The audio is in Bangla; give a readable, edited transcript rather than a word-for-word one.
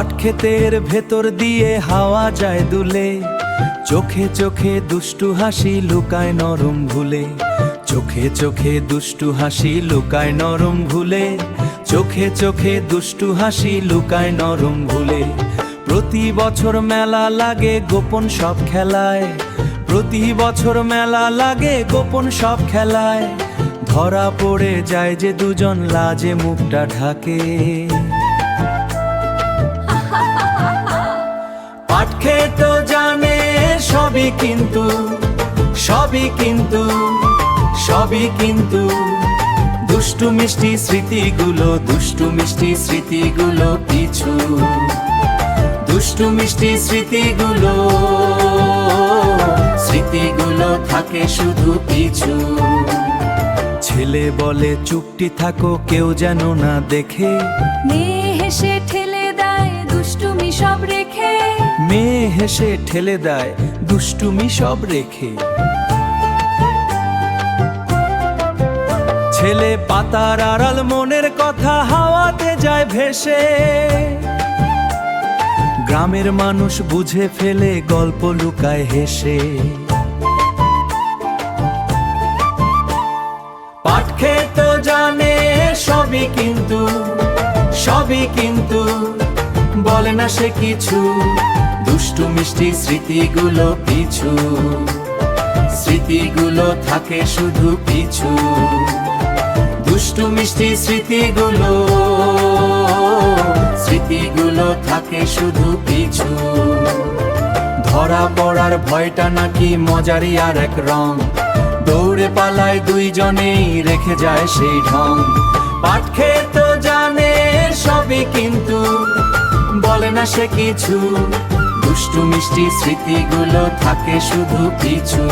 পাট ক্ষেতের ভেতর দিয়ে হাওয়া যায় দুলে, চোখে চোখে দুষ্টু হাসি লুকায় নরম ভুলে। চোখে চোখে দুষ্টু হাসি লুকায় নরম ভুলে, চোখে চোখে দুষ্টু হাসি লুকায় নরম ভুলে। প্রতি বছর মেলা লাগে গোপন সব খেলায়, প্রতি বছর মেলা লাগে গোপন সব খেলায়। ধরা পড়ে যায় যে দুজন লাজে মুখটা ঢাকে। পাট ক্ষেত জানে সবই কিন্তু, সবই কিন্তু, সবই কিন্তু দুষ্টু মিষ্টি স্মৃতিগুলো, দুষ্টু মিষ্টি স্মৃতিগুলো পিছু, দুষ্টু মিষ্টি স্মৃতিগুলো, স্মৃতিগুলো থাকে শুধু পিছু। ছেলে বলে চুপটি থাকো কেউ যেন না দেখে, মেয়ে হেসে ঠেলে দেয় দুষ্টুমি সব রেখে, মেয়ে হেসে ঠেলে দেয় দুষ্টুমি সব রেখে। ছেলে পাতার আড়াল মনের কথা হাওয়াতে যায় ভেসে, গ্রামের মানুষ বুঝে ফেলে গল্প লুকায় হেসে। পাট ক্ষেত জানে সবই কিন্তু, সবই কিন্তু বলে না সে কিছু, দুষ্টু মিষ্টি স্মৃতিগুলো পিছু, স্মৃতিগুলো থাকে শুধু পিছু, দুষ্টু মিষ্টি স্মৃতিগুলো, স্মৃতিগুলো থাকে শুধু পিছু। ধরা পড়ার ভয়টা নাকি মজারই আর এক রং, দৌড়ে পালায় দুইজনেই রেখে যায় সেই ঢং। পাট ক্ষেত জানে সবই কিন্তু, বলে না সে কিছু, দুষ্টু মিষ্টি স্মৃতিগুলো থাকে শুধু পিছু।